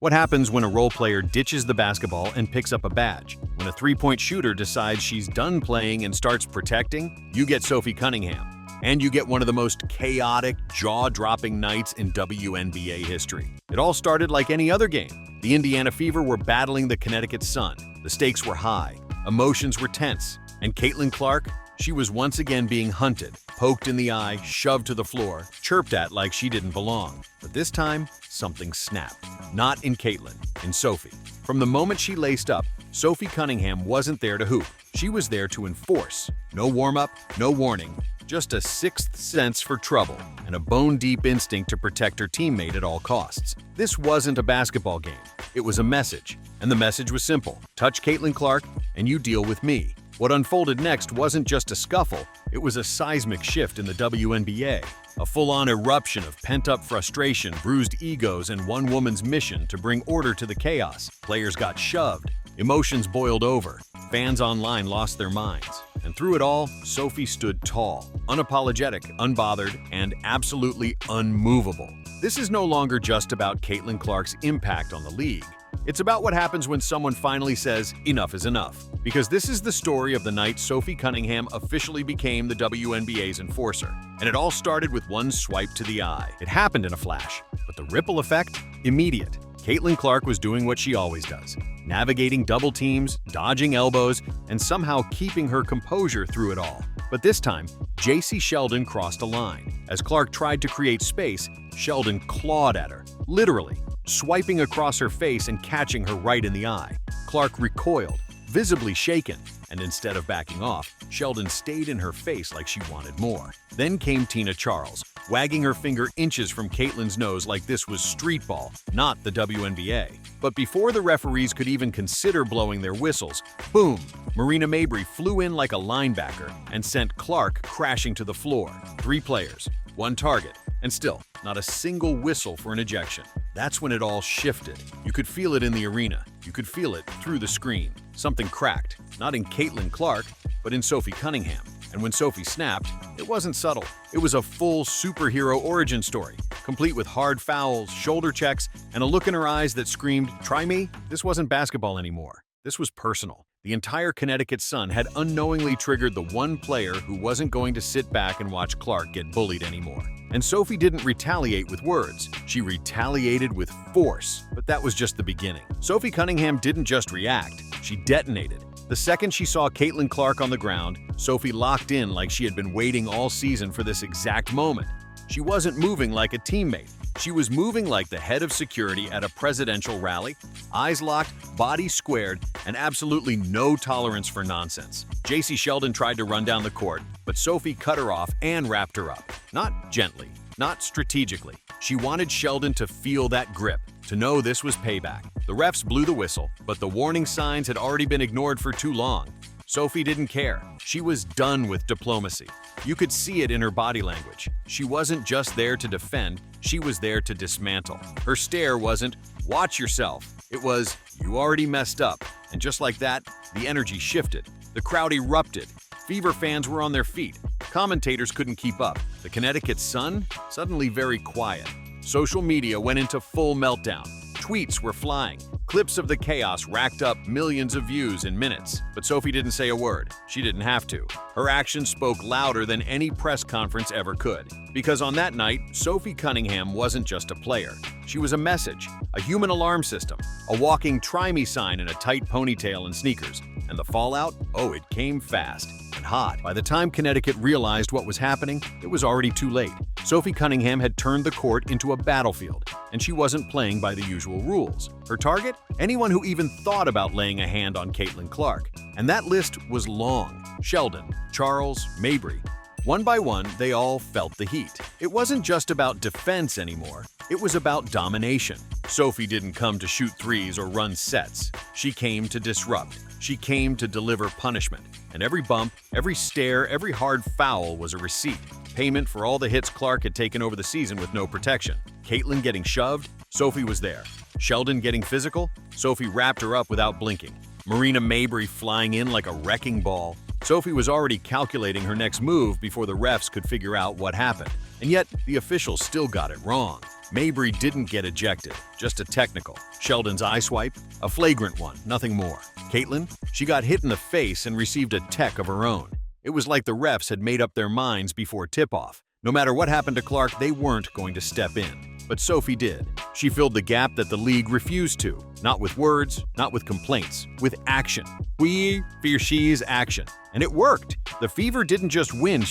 What happens when a role player ditches the basketball and picks up a badge? When a three-point shooter decides she's done playing and starts protecting? You get Sophie Cunningham. And you get one of the most chaotic, jaw-dropping nights in WNBA history. It all started like any other game. The Indiana Fever were battling the Connecticut Sun. The stakes were high, emotions were tense, and Caitlin Clark, she was once again being hunted, poked in the eye, shoved to the floor, chirped at like she didn't belong. But this time, something snapped. Not in Caitlin, in Sophie. From the moment she laced up, Sophie Cunningham wasn't there to hoop. She was there to enforce. No warm-up, no warning, just a sixth sense for trouble and a bone-deep instinct to protect her teammate at all costs. This wasn't a basketball game. It was a message, and the message was simple. Touch Caitlin Clark, and you deal with me. What unfolded next wasn't just a scuffle, it was a seismic shift in the WNBA. A full-on eruption of pent-up frustration, bruised egos, and one woman's mission to bring order to the chaos. Players got shoved, emotions boiled over, fans online lost their minds. And through it all, Sophie stood tall, unapologetic, unbothered, and absolutely unmovable. This is no longer just about Caitlin Clark's impact on the league. It's about what happens when someone finally says, enough is enough. Because this is the story of the night Sophie Cunningham officially became the WNBA's enforcer. And it all started with one swipe to the eye. It happened in a flash, but the ripple effect? Immediate. Caitlin Clark was doing what she always does, navigating double teams, dodging elbows, and somehow keeping her composure through it all. But this time, J.C. Sheldon crossed a line. As Clark tried to create space, Sheldon clawed at her, literally, swiping across her face and catching her right in the eye. Clark recoiled, visibly shaken, and instead of backing off, Sheldon stayed in her face like she wanted more. Then came Tina Charles, wagging her finger inches from Caitlin's nose like this was street ball, not the WNBA. But before the referees could even consider blowing their whistles, boom! Marina Mabrey flew in like a linebacker and sent Clark crashing to the floor. 3 players, 1 target, and still, not a single whistle for an ejection. That's when it all shifted. You could feel it in the arena. You could feel it through the screen. Something cracked, not in Caitlin Clark, but in Sophie Cunningham. And when Sophie snapped, it wasn't subtle. It was a full superhero origin story, complete with hard fouls, shoulder checks, and a look in her eyes that screamed, "Try me?" This wasn't basketball anymore. This was personal. The entire Connecticut Sun had unknowingly triggered the one player who wasn't going to sit back and watch Clark get bullied anymore. And Sophie didn't retaliate with words. She retaliated with force. But that was just the beginning. Sophie Cunningham didn't just react. She detonated. The second she saw Caitlin Clark on the ground, Sophie locked in like she had been waiting all season for this exact moment. She wasn't moving like a teammate. She was moving like the head of security at a presidential rally, eyes locked, body squared, and absolutely no tolerance for nonsense. J.C. Sheldon tried to run down the court, but Sophie cut her off and wrapped her up. Not gently, not strategically. She wanted Sheldon to feel that grip, to know this was payback. The refs blew the whistle, but the warning signs had already been ignored for too long. Sophie didn't care. She was done with diplomacy. You could see it in her body language. She wasn't just there to defend, she was there to dismantle. Her stare wasn't, "Watch yourself." It was, "You already messed up." And just like that, the energy shifted. The crowd erupted. Fever fans were on their feet. Commentators couldn't keep up. The Connecticut Sun? Suddenly very quiet. Social media went into full meltdown. Tweets were flying. Clips of the chaos racked up millions of views in minutes. But Sophie didn't say a word. She didn't have to. Her actions spoke louder than any press conference ever could. Because on that night, Sophie Cunningham wasn't just a player. She was a message, a human alarm system, a walking "try me" sign in a tight ponytail and sneakers. And the fallout? Oh, it came fast and hot. By the time Connecticut realized what was happening, it was already too late. Sophie Cunningham had turned the court into a battlefield, and she wasn't playing by the usual rules. Her target? Anyone who even thought about laying a hand on Caitlin Clark. And that list was long. Sheldon, Charles, Mabrey. One by one, they all felt the heat. It wasn't just about defense anymore. It was about domination. Sophie didn't come to shoot threes or run sets. She came to disrupt. She came to deliver punishment. And every bump, every stare, every hard foul was a receipt. Payment for all the hits Clark had taken over the season with no protection. Caitlin getting shoved? Sophie was there. Sheldon getting physical? Sophie wrapped her up without blinking. Marina Mabrey flying in like a wrecking ball? Sophie was already calculating her next move before the refs could figure out what happened. And yet, the officials still got it wrong. Mabry didn't get ejected, just a technical. Sheldon's eye swipe, a flagrant one, nothing more. Caitlin, she got hit in the face and received a tech of her own. It was like the refs had made up their minds before tip-off. No matter what happened to Clark, they weren't going to step in. But Sophie did. She filled the gap that the league refused to. Not with words, not with complaints, with action. We, fear she's action. And it worked. The Fever didn't just win,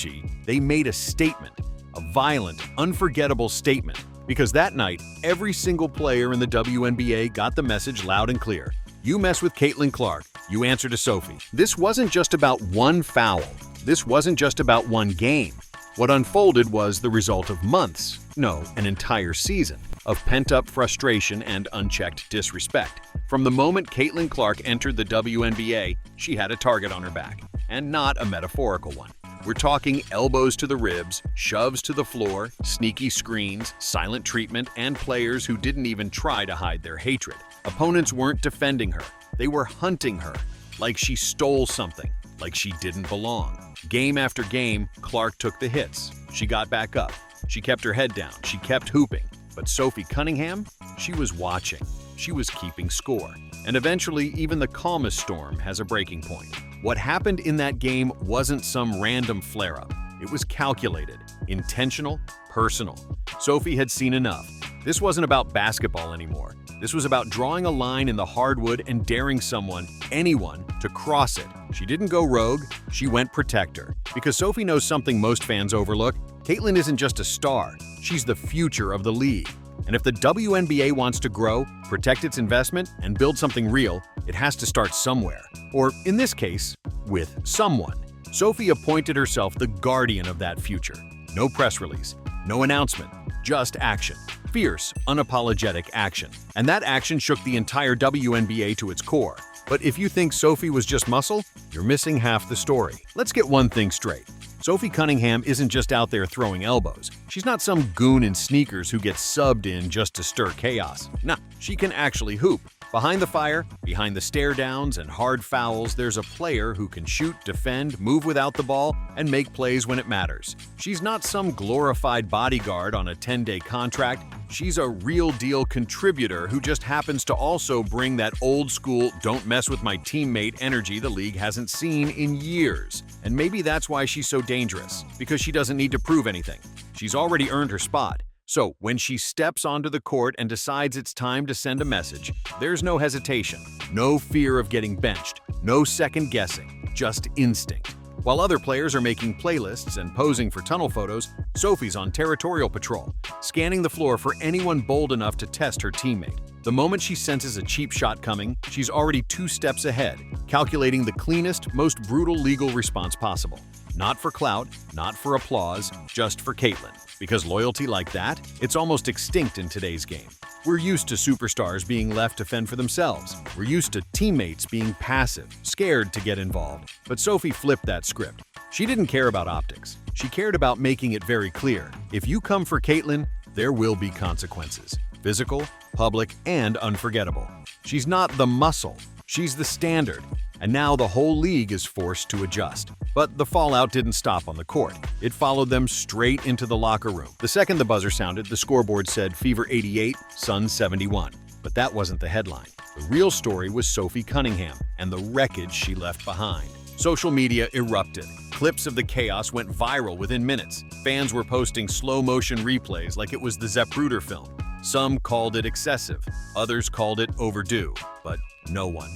they made a statement. A violent, unforgettable statement. Because that night, every single player in the WNBA got the message loud and clear. You mess with Caitlin Clark, you answer to Sophie. This wasn't just about one foul. This wasn't just about one game. What unfolded was the result of months, no, an entire season, of pent-up frustration and unchecked disrespect. From the moment Caitlin Clark entered the WNBA, she had a target on her back, and not a metaphorical one. We're talking elbows to the ribs, shoves to the floor, sneaky screens, silent treatment, and players who didn't even try to hide their hatred. Opponents weren't defending her, they were hunting her, like she stole something, like she didn't belong. Game after game, Clark took the hits. She got back up. She kept her head down. She kept hooping. But Sophie Cunningham, she was watching. She was keeping score. And eventually, even the calmest storm has a breaking point. What happened in that game wasn't some random flare-up. It was calculated, intentional, personal. Sophie had seen enough. This wasn't about basketball anymore. This was about drawing a line in the hardwood and daring someone, anyone, to cross it. She didn't go rogue, she went protector. Because Sophie knows something most fans overlook, Caitlin isn't just a star, she's the future of the league. And if the WNBA wants to grow, protect its investment, and build something real, it has to start somewhere. Or, in this case, with someone. Sophie appointed herself the guardian of that future. No press release, no announcement, just action. Fierce, unapologetic action. And that action shook the entire WNBA to its core. But if you think Sophie was just muscle, you're missing half the story. Let's get one thing straight. Sophie Cunningham isn't just out there throwing elbows. She's not some goon in sneakers who gets subbed in just to stir chaos. Nah, she can actually hoop. Behind the fire, behind the stare-downs and hard fouls, there's a player who can shoot, defend, move without the ball, and make plays when it matters. She's not some glorified bodyguard on a 10-day contract. She's a real-deal contributor who just happens to also bring that old-school, don't-mess-with-my-teammate energy the league hasn't seen in years. And maybe that's why she's so dangerous, because she doesn't need to prove anything. She's already earned her spot. So, when she steps onto the court and decides it's time to send a message, there's no hesitation, no fear of getting benched, no second-guessing, just instinct. While other players are making playlists and posing for tunnel photos, Sophie's on territorial patrol, scanning the floor for anyone bold enough to test her teammate. The moment she senses a cheap shot coming, she's already 2 steps ahead, calculating the cleanest, most brutal legal response possible. Not for clout, not for applause, just for Caitlin. Because loyalty like that, it's almost extinct in today's game. We're used to superstars being left to fend for themselves. We're used to teammates being passive, scared to get involved. But Sophie flipped that script. She didn't care about optics. She cared about making it very clear. If you come for Caitlin, there will be consequences. Physical, public, and unforgettable. She's not the muscle. She's the standard. And now the whole league is forced to adjust. But the fallout didn't stop on the court. It followed them straight into the locker room. The second the buzzer sounded, the scoreboard said Fever 88, Sun 71. But that wasn't the headline. The real story was Sophie Cunningham and the wreckage she left behind. Social media erupted. Clips of the chaos went viral within minutes. Fans were posting slow-motion replays like it was the Zapruder film. Some called it excessive, others called it overdue, but no one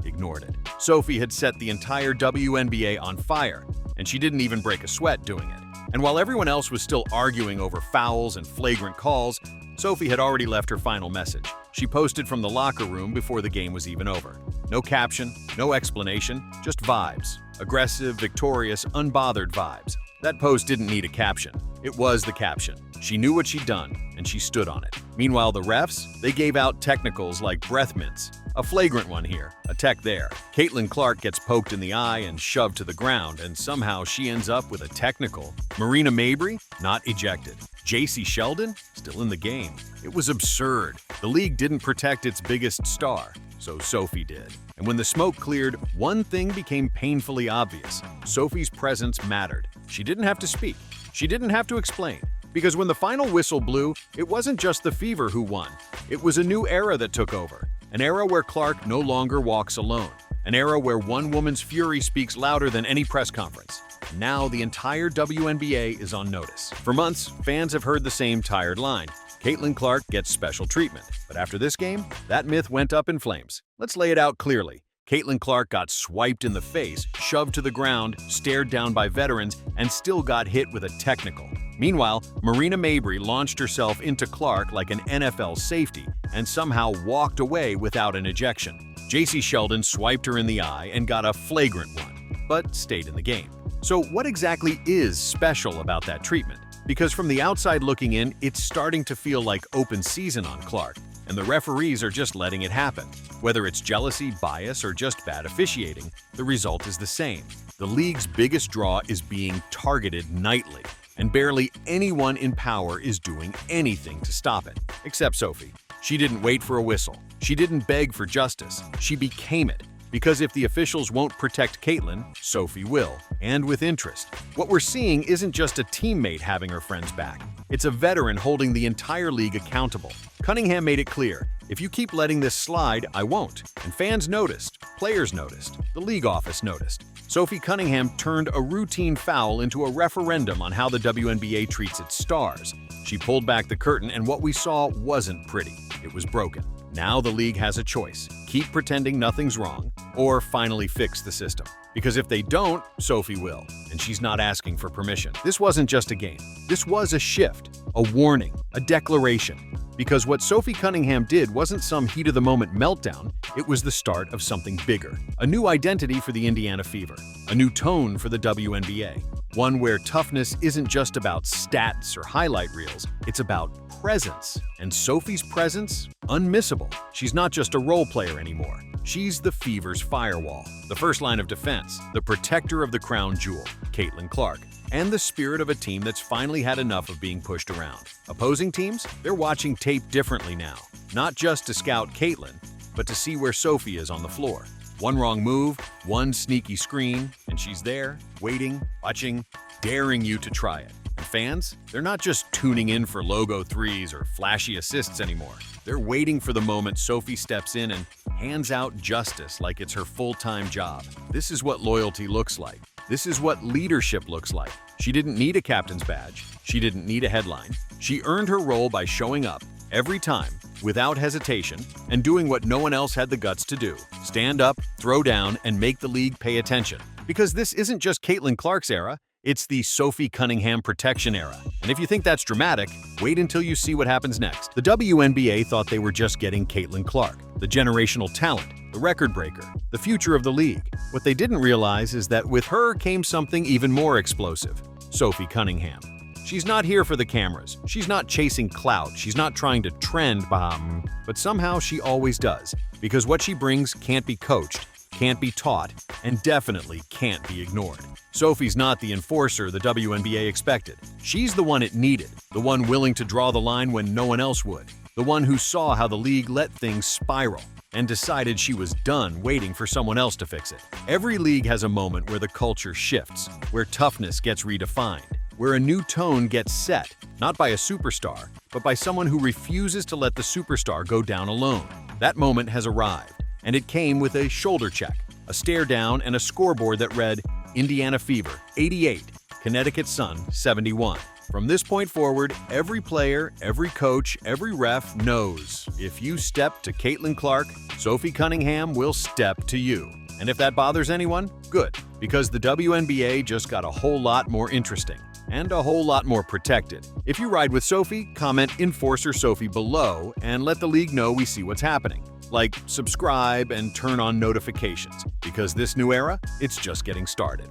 ignored it. Sophie had set the entire WNBA on fire, and she didn't even break a sweat doing it. And while everyone else was still arguing over fouls and flagrant calls, Sophie had already left her final message. She posted from the locker room before the game was even over. No caption, no explanation, just vibes. Aggressive, victorious, unbothered vibes. That post didn't need a caption. It was the caption. She knew what she'd done, and she stood on it. Meanwhile, the refs, they gave out technicals like breath mints. A flagrant one here, a tech there. Caitlin Clark gets poked in the eye and shoved to the ground, and somehow she ends up with a technical. Marina Mabry, not ejected. JC Sheldon, still in the game. It was absurd. The league didn't protect its biggest star, so Sophie did. And when the smoke cleared, one thing became painfully obvious. Sophie's presence mattered. She didn't have to speak. She didn't have to explain. Because when the final whistle blew, it wasn't just the Fever who won. It was a new era that took over. An era where Clark no longer walks alone. An era where one woman's fury speaks louder than any press conference. Now the entire WNBA is on notice. For months, fans have heard the same tired line. Caitlin Clark gets special treatment. But after this game, that myth went up in flames. Let's lay it out clearly. Caitlin Clark got swiped in the face, shoved to the ground, stared down by veterans, and still got hit with a technical. Meanwhile, Marina Mabrey launched herself into Clark like an NFL safety and somehow walked away without an ejection. J.C. Sheldon swiped her in the eye and got a flagrant one, but stayed in the game. So what exactly is special about that treatment? Because from the outside looking in, it's starting to feel like open season on Clark, and the referees are just letting it happen. Whether it's jealousy, bias, or just bad officiating, the result is the same. The league's biggest draw is being targeted nightly, and barely anyone in power is doing anything to stop it, except Sophie. She didn't wait for a whistle. She didn't beg for justice. She became it. Because if the officials won't protect Caitlin, Sophie will, and with interest. What we're seeing isn't just a teammate having her friend's back. It's a veteran holding the entire league accountable. Cunningham made it clear, if you keep letting this slide, I won't. And fans noticed, players noticed, the league office noticed. Sophie Cunningham turned a routine foul into a referendum on how the WNBA treats its stars. She pulled back the curtain, and what we saw wasn't pretty. It was broken. Now the league has a choice. Keep pretending nothing's wrong, or finally fix the system. Because if they don't, Sophie will, and she's not asking for permission. This wasn't just a game. This was a shift, a warning, a declaration. Because what Sophie Cunningham did wasn't some heat-of-the-moment meltdown, it was the start of something bigger. A new identity for the Indiana Fever. A new tone for the WNBA. One where toughness isn't just about stats or highlight reels, it's about presence. And Sophie's presence? Unmissable. She's not just a role player anymore. She's the Fever's firewall, the first line of defense, the protector of the crown jewel, Caitlin Clark, and the spirit of a team that's finally had enough of being pushed around. Opposing teams? They're watching tape differently now, not just to scout Caitlin, but to see where Sophie is on the floor. One wrong move, one sneaky screen, and she's there, waiting, watching, daring you to try it. And fans? They're not just tuning in for logo threes or flashy assists anymore. They're waiting for the moment Sophie steps in and hands out justice like it's her full-time job. This is what loyalty looks like. This is what leadership looks like. She didn't need a captain's badge. She didn't need a headline. She earned her role by showing up every time, without hesitation, and doing what no one else had the guts to do. Stand up, throw down, and make the league pay attention. Because this isn't just Caitlin Clark's era, it's the Sophie Cunningham protection era. And if you think that's dramatic, wait until you see what happens next. The WNBA thought they were just getting Caitlin Clark, the generational talent, the record breaker, the future of the league. What they didn't realize is that with her came something even more explosive, Sophie Cunningham. She's not here for the cameras. She's not chasing clout. She's not trying to trend bomb. But somehow she always does. Because what she brings can't be coached, can't be taught, and definitely can't be ignored. Sophie's not the enforcer the WNBA expected. She's the one it needed, the one willing to draw the line when no one else would, the one who saw how the league let things spiral and decided she was done waiting for someone else to fix it. Every league has a moment where the culture shifts, where toughness gets redefined, where a new tone gets set, not by a superstar, but by someone who refuses to let the superstar go down alone. That moment has arrived, and it came with a shoulder check, a stare down, and a scoreboard that read, Indiana Fever, 88, Connecticut Sun, 71. From this point forward, every player, every coach, every ref knows if you step to Caitlin Clark, Sophie Cunningham will step to you. And if that bothers anyone, good, because the WNBA just got a whole lot more interesting and a whole lot more protected. If you ride with Sophie, comment Enforcer Sophie below and let the league know we see what's happening. Like, subscribe, and turn on notifications, because this new era, it's just getting started.